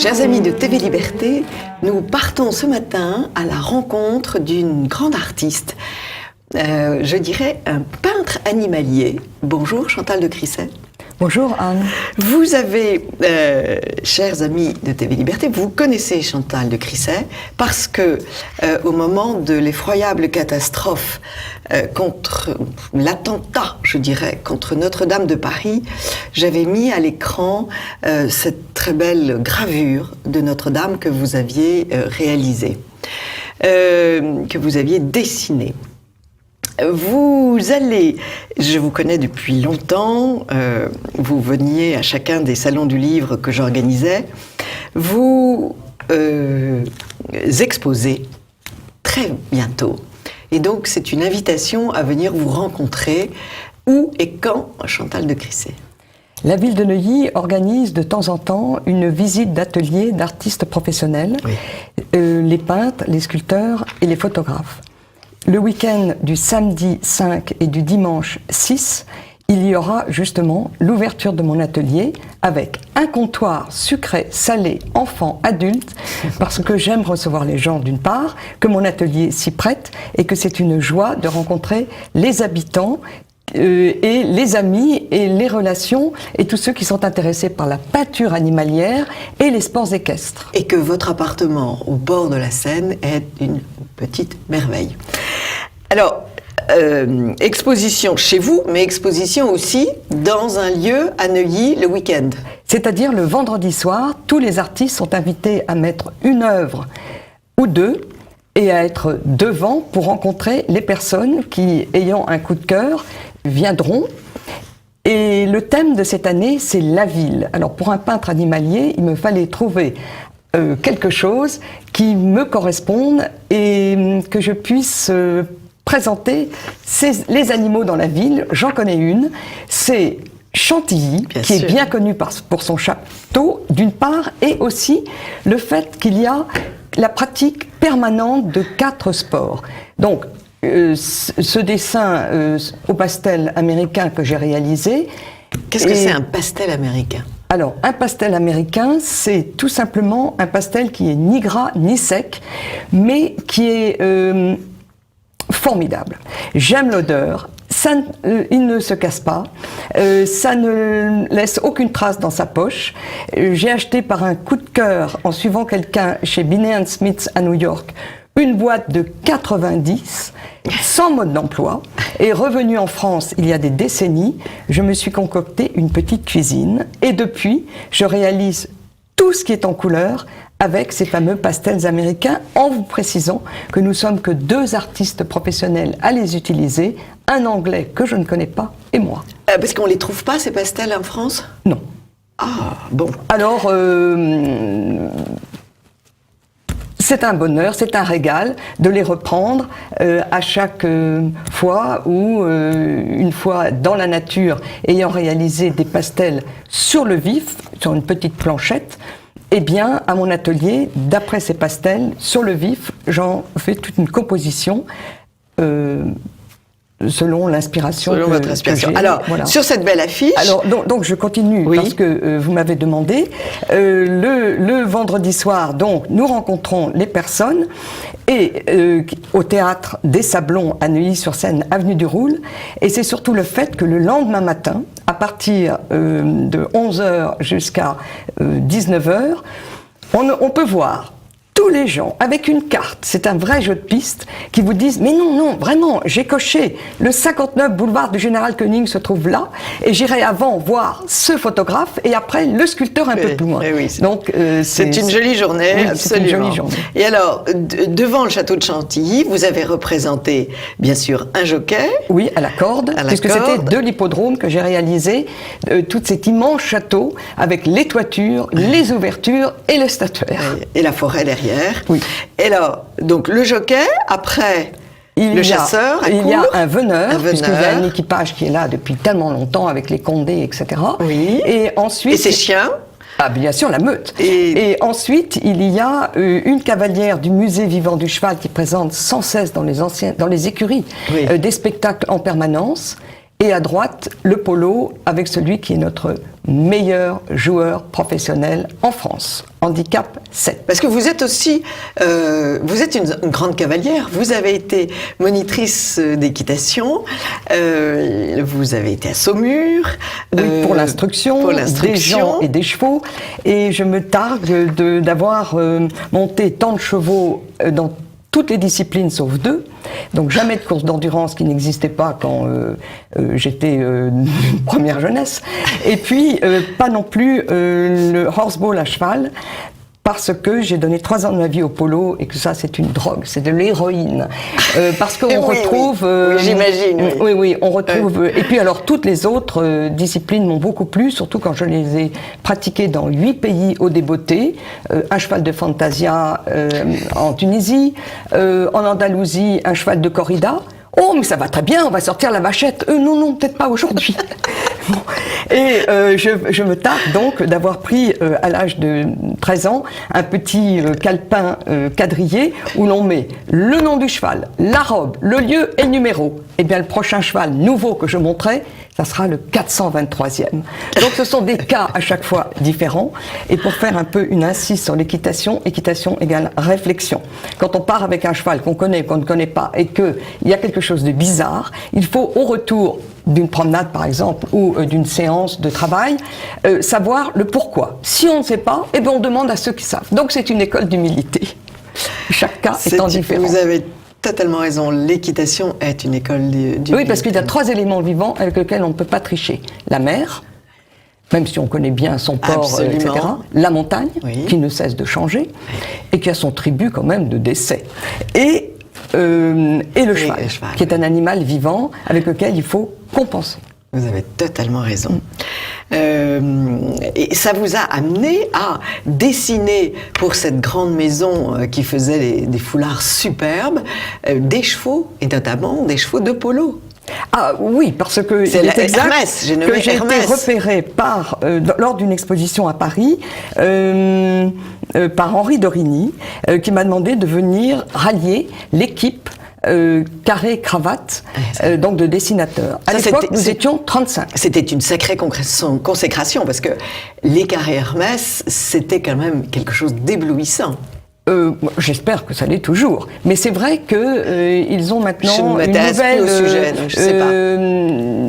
Chers amis de TV Liberté, nous partons ce matin à la rencontre d'une grande artiste, je dirais un peintre animalier. Bonjour Chantal de Crisset. Bonjour Anne. Vous avez, chers amis de TV Liberté, vous connaissez Chantal de Crisset parce que au moment de l'effroyable catastrophe contre l'attentat, je dirais, contre Notre-Dame de Paris, j'avais mis à l'écran cette très belle gravure de Notre-Dame que vous aviez réalisée, que vous aviez dessinée. Vous allez, je vous connais depuis longtemps, vous veniez à chacun des salons du livre que j'organisais, vous exposez très bientôt. Et donc c'est une invitation à venir vous rencontrer. Où et quand, Chantal de Crisset? La ville de Neuilly organise de temps en temps une visite d'ateliers d'artistes professionnels, oui. Les peintres, les sculpteurs et les photographes. Le week-end du samedi 5 et du dimanche 6, il y aura justement l'ouverture de mon atelier avec un comptoir sucré, salé, enfants, adultes, parce que j'aime recevoir les gens d'une part, que mon atelier s'y prête et que c'est une joie de rencontrer les habitants et les amis et les relations et tous ceux qui sont intéressés par la peinture animalière et les sports équestres. Et que votre appartement au bord de la Seine est une petite merveille. Alors, exposition chez vous, mais exposition aussi dans un lieu à Neuilly le week-end. C'est-à-dire le vendredi soir, tous les artistes sont invités à mettre une œuvre ou deux et à être devant pour rencontrer les personnes qui, ayant un coup de cœur, viendront. Et le thème de cette année, c'est la ville. Alors pour un peintre animalier, il me fallait trouver quelque chose qui me corresponde et que je puisse présenter les animaux dans la ville. J'en connais une, c'est Chantilly, qui est bien connu pour son château, d'une part, et aussi le fait qu'il y a la pratique permanente de 4 sports. Donc, ce dessin au pastel américain que j'ai réalisé... Qu'est-ce que c'est un pastel américain ? Alors, un pastel américain, c'est tout simplement un pastel qui est ni gras ni sec, mais qui est formidable. J'aime l'odeur. Il ne se casse pas, ça ne laisse aucune trace dans sa poche. J'ai acheté par un coup de cœur, en suivant quelqu'un chez Binet & Smith à New York, une boîte de 90, sans mode d'emploi, et revenu en France il y a des décennies, je me suis concocté une petite cuisine, et depuis, je réalise tout ce qui est en couleur avec ces fameux pastels américains, en vous précisant que nous sommes que 2 artistes professionnels à les utiliser, un anglais que je ne connais pas et moi. Parce qu'on ne les trouve pas, ces pastels, en France ? Non. Ah, bon. Alors, c'est un bonheur, c'est un régal de les reprendre à chaque fois ou une fois dans la nature, ayant réalisé des pastels sur le vif, sur une petite planchette. Eh bien, à mon atelier, d'après ces pastels, sur le vif, j'en fais toute une composition selon l'inspiration. Selon votre inspiration. Alors, voilà. Sur cette belle affiche... Alors, donc je continue, oui. Parce que vous m'avez demandé. Le vendredi soir, donc, nous rencontrons les personnes et au théâtre des Sablons à Neuilly-sur-Seine, avenue du Roule. Et c'est surtout le fait que le lendemain matin, à partir de 11h jusqu'à 19h, on peut voir tous les gens avec une carte, c'est un vrai jeu de piste, qui vous disent « Mais non, non, vraiment, j'ai coché, le 59 boulevard du Général Koenig se trouve là, et j'irai avant voir ce photographe, et après le sculpteur un peu plus loin. » Donc, c'est une jolie journée, oui, absolument. C'est une jolie journée. Et alors, devant le château de Chantilly, vous avez représenté, bien sûr, un jockey. Oui, à la corde, puisque c'était de l'hippodrome que j'ai réalisé, tout cet immense château, avec les toitures, les ouvertures et le statuaire. Et la forêt derrière. Oui. Et alors, donc le jockey, après le chasseur, il y a un veneur, puisqu'il y a un équipage qui est là depuis tellement longtemps avec les condés, etc. Oui. Et ensuite... Et ses chiens ? Ah, bien sûr, la meute. Et ensuite, il y a une cavalière du musée vivant du cheval qui présente sans cesse dans les écuries des spectacles en permanence. et à droite, le polo avec celui qui est notre meilleur joueur professionnel en France. Handicap 7. Parce que vous êtes aussi, vous êtes une grande cavalière. Vous avez été monitrice d'équitation. Vous avez été à Saumur. Oui, pour l'instruction, des gens et des chevaux. Et je me targue d'avoir monté tant de chevaux dans toutes les disciplines sauf 2, donc jamais de course d'endurance qui n'existait pas quand j'étais première jeunesse, et puis pas non plus le horseball à cheval, parce que j'ai donné 3 ans de ma vie au polo et que ça c'est une drogue, c'est de l'héroïne. Parce qu'on retrouve... Oui, j'imagine. Oui, on retrouve... Et puis alors toutes les autres disciplines m'ont beaucoup plu, surtout quand je les ai pratiquées dans 8 pays au débeauté. Un cheval de Fantasia en Tunisie, en Andalousie un cheval de corrida. Oh, mais ça va très bien, on va sortir la vachette. Non, peut-être pas aujourd'hui. Bon. Et je me targue donc d'avoir pris, à l'âge de 13 ans, un petit calepin quadrillé où l'on met le nom du cheval, la robe, le lieu et le numéro. Eh bien, le prochain cheval nouveau que je monterai, ça sera le 423e. Donc, ce sont des cas à chaque fois différents. Et pour faire un peu une incise sur l'équitation, équitation égale réflexion. Quand on part avec un cheval qu'on connaît, qu'on ne connaît pas, et qu'il y a quelque chose de bizarre, il faut au retour d'une promenade par exemple ou d'une séance de travail, savoir le pourquoi. Si on ne sait pas, eh bien on demande à ceux qui savent. Donc c'est une école d'humilité. Chaque cas étant différent. Vous avez totalement raison, l'équitation est une école d'humilité. Oui, parce qu'il y a 3 éléments vivants avec lesquels on ne peut pas tricher. La mer, même si on connaît bien son port, etc. La montagne, qui ne cesse de changer, et qui a son tribut quand même de décès. Et le cheval, qui est un animal vivant avec lequel il faut compenser. Vous avez totalement raison. Et ça vous a amené à dessiner pour cette grande maison qui faisait des foulards superbes, des chevaux, et notamment des chevaux de polo. Ah oui, parce que c'est Hermès, j'ai nommé j'ai été repérée lors d'une exposition à Paris par Henri Dorigny, qui m'a demandé de venir rallier l'équipe carré-cravate, donc de dessinateurs. À l'époque, nous étions 35. C'était une sacrée consécration, parce que les carrés Hermès, c'était quand même quelque chose d'éblouissant. J'espère que ça l'est toujours. Mais c'est vrai qu'ils ont maintenant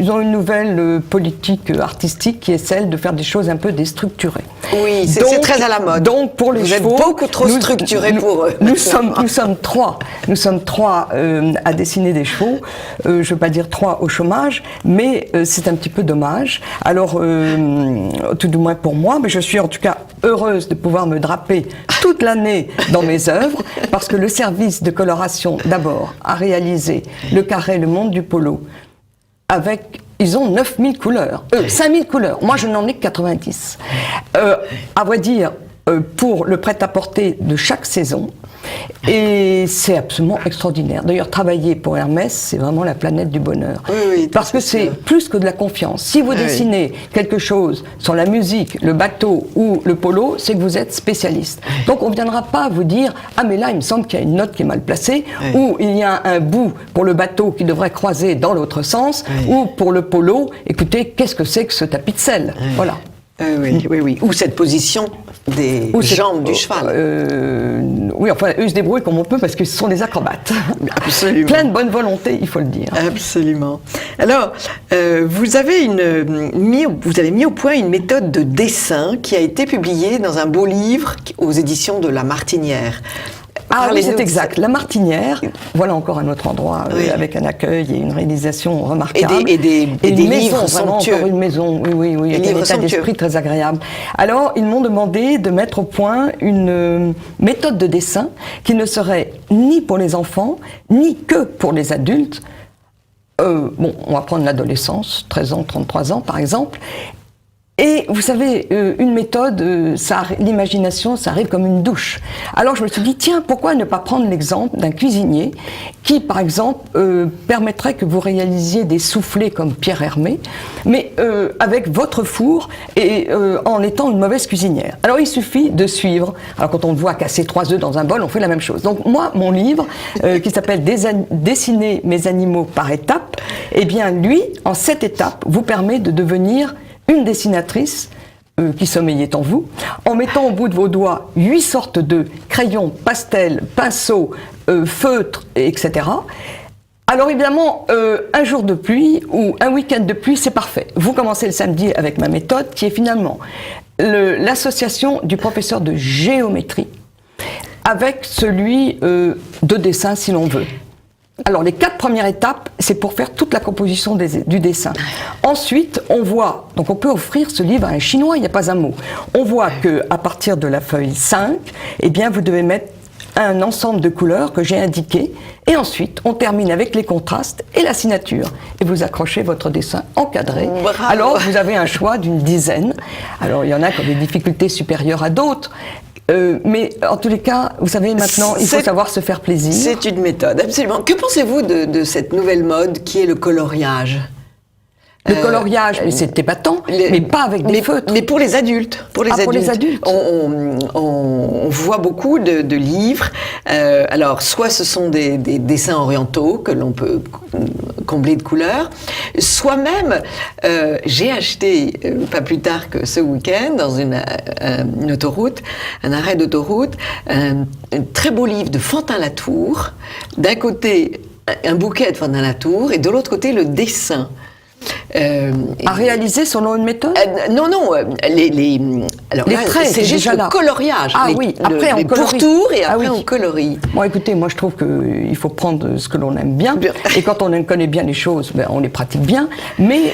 ils ont une nouvelle politique artistique qui est celle de faire des choses un peu déstructurées. Oui, c'est très à la mode. Donc pour les chevaux, êtes beaucoup trop structurés pour eux. Nous sommes trois à dessiner des chevaux. Je ne veux pas dire 3 au chômage, mais c'est un petit peu dommage. Alors, tout du moins pour moi, mais je suis en tout cas heureuse de pouvoir me draper toute l'année dans mes œuvres, parce que le service de coloration, d'abord, a réalisé le carré, le monde du polo, ils ont 9000 couleurs, 5000 couleurs, moi je n'en ai que 90. À vrai dire, pour le prêt-à-porter de chaque saison, et c'est absolument extraordinaire. D'ailleurs, travailler pour Hermès, c'est vraiment la planète du bonheur. Oui, parce que c'est plus que de la confiance. Si vous dessinez quelque chose sur la musique, le bateau ou le polo, c'est que vous êtes spécialiste. Donc on ne viendra pas vous dire « Ah mais là, il me semble qu'il y a une note qui est mal placée » ou « Il y a un bout pour le bateau qui devrait croiser dans l'autre sens » ou pour le polo, « Écoutez, qu'est-ce que c'est que ce tapis de sel ?» Voilà. Oui. Ou cette position des jambes du cheval. Oui, enfin, eux se débrouillent comme on peut parce qu'ils sont des acrobates. Absolument. Plein de bonne volonté, il faut le dire. Absolument. Alors, vous avez mis au point une méthode de dessin qui a été publiée dans un beau livre aux éditions de La Martinière. Ah oui, c'est exact. La Martinière, voilà encore un autre endroit avec un accueil et une réalisation remarquable. Et des livres somptueux. Encore une maison, oui, avec un état d'esprit très agréable. Alors, ils m'ont demandé de mettre au point une méthode de dessin qui ne serait ni pour les enfants, ni que pour les adultes. On va prendre l'adolescence, 13 ans, 33 ans par exemple. Et vous savez, une méthode, l'imagination, ça arrive comme une douche. Alors je me suis dit, tiens, pourquoi ne pas prendre l'exemple d'un cuisinier qui, par exemple, permettrait que vous réalisiez des soufflets comme Pierre Hermé, mais avec votre four et en étant une mauvaise cuisinière. Alors il suffit de suivre. Alors quand on le voit casser 3 œufs dans un bol, on fait la même chose. Donc moi, mon livre, qui s'appelle Dessiner mes animaux par étapes, eh bien lui, en 7 étapes, vous permet de devenir une dessinatrice qui sommeillait en vous, en mettant au bout de vos doigts 8 sortes de crayons, pastels, pinceaux, feutres, etc. Alors évidemment, un jour de pluie ou un week-end de pluie, c'est parfait. Vous commencez le samedi avec ma méthode, qui est finalement l'association du professeur de géométrie avec celui de dessin, si l'on veut. Alors les 4 premières étapes, c'est pour faire toute la composition du dessin. Ensuite, on voit, donc on peut offrir ce livre à un Chinois, il n'y a pas un mot. On voit qu'à partir de la feuille 5, eh bien vous devez mettre un ensemble de couleurs que j'ai indiquées, et ensuite on termine avec les contrastes et la signature. Et vous accrochez votre dessin encadré. Bravo. Alors vous avez un choix d'une dizaine. Alors il y en a qui ont des difficultés supérieures à d'autres. Mais en tous les cas, vous savez, maintenant, il faut savoir se faire plaisir. C'est une méthode, absolument. Que pensez-vous de cette nouvelle mode qui est le coloriage ? Le coloriage, mais c'est épatant, mais pas avec des feutres. Mais pour les adultes. Pour les adultes. On voit beaucoup de livres. Alors, soit ce sont des dessins orientaux que l'on peut combler de couleurs, soit même, j'ai acheté, pas plus tard que ce week-end, dans une autoroute, un arrêt d'autoroute, un très beau livre de Fantin-Latour. D'un côté, un bouquet de Fantin-Latour, et de l'autre côté, le dessin. À réaliser selon une méthode ? Non, alors les là, traits, c'est juste le coloriage. Ah oui, après on colorie. Pourtour et après on colorie. Bon, écoutez, moi je trouve qu'il faut prendre ce que l'on aime bien. Et quand on connaît bien les choses, ben, on les pratique bien. Mais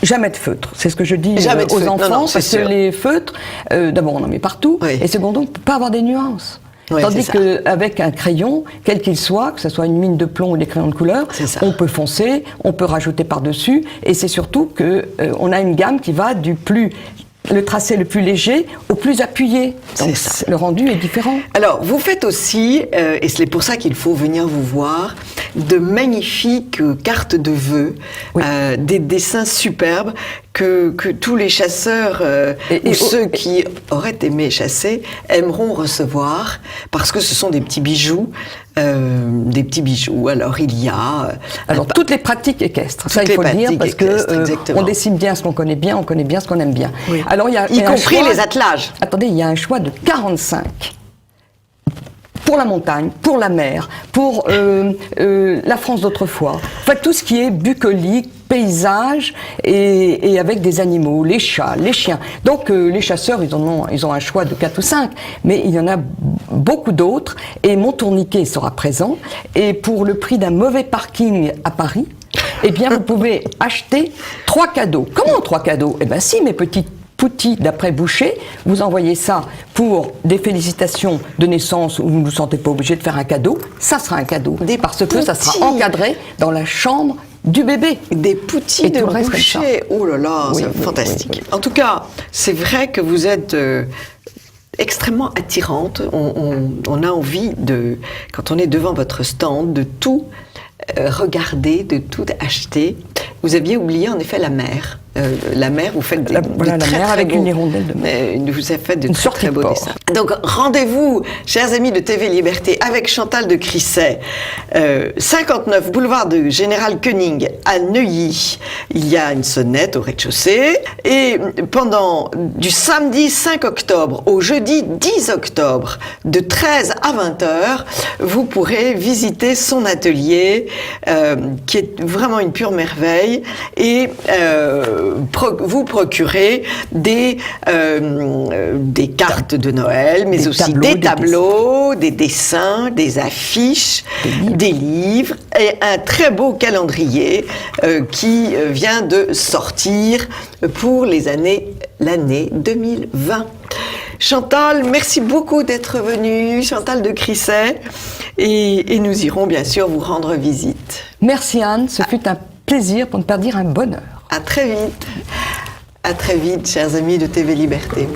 jamais de feutre. C'est ce que je dis aux enfants, parce que les feutres, d'abord on en met partout, et secondo, on ne peut pas avoir des nuances. Ouais, tandis qu'avec un crayon, quel qu'il soit, que ce soit une mine de plomb ou des crayons de couleur, on peut foncer, on peut rajouter par-dessus, et c'est surtout qu'on a une gamme qui va le tracé le plus léger au plus appuyé. Donc le rendu est différent. Alors, vous faites aussi, et c'est pour ça qu'il faut venir vous voir, de magnifiques cartes de vœux, des dessins superbes que tous les chasseurs ou ceux qui auraient aimé chasser aimeront recevoir, parce que ce sont des petits bijoux. Alors il y a toutes les pratiques équestres, ça il faut le dire, parce que on dessine bien ce qu'on connaît bien, on connaît bien ce qu'on aime bien. Oui. Alors il y a y compris les attelages. Attendez, il y a un choix de 45 pour la montagne, pour la mer, pour la France d'autrefois. Enfin, tout ce qui est bucolique, paysage et avec des animaux, les chats, les chiens. Donc les chasseurs, ils ont un choix de 4 ou 5, mais il y en a beaucoup d'autres. Et mon tourniquet sera présent. Et pour le prix d'un mauvais parking à Paris, eh bien, vous pouvez acheter 3 cadeaux. Comment 3 cadeaux ? Eh bien, si, mes petites Pouty d'après Boucher, vous envoyez ça pour des félicitations de naissance où vous ne vous sentez pas obligé de faire un cadeau, ça sera un cadeau, parce que ça sera encadré dans la chambre du bébé. Des poutis de Boucher, oh là là, c'est fantastique. En tout cas, c'est vrai que vous êtes extrêmement attirante. On a envie quand on est devant votre stand, de tout regarder, de tout acheter. Vous aviez oublié en effet la mer. La mer, vous faites la mer avec une hirondelle de mer. Vous avez fait de très beaux dessins. Donc rendez-vous, chers amis de TV Liberté, avec Chantal de Crissey, 59 boulevard de Général Koenig à Neuilly. Il y a une sonnette au rez-de-chaussée. Et pendant du samedi 5 octobre au jeudi 10 octobre, de 13 à 20 heures, vous pourrez visiter son atelier, qui est vraiment une pure merveille, et vous procurer des cartes de Noël, mais aussi des tableaux, des dessins, des affiches, des livres et un très beau calendrier qui vient de sortir pour l'année 2020. Chantal, merci beaucoup d'être venue, Chantal de Crissey, et nous irons bien sûr vous rendre visite. Merci Anne, ce fut un plaisir, pour ne pas dire un bonheur. À très vite. À très vite, chers amis de TV Liberté.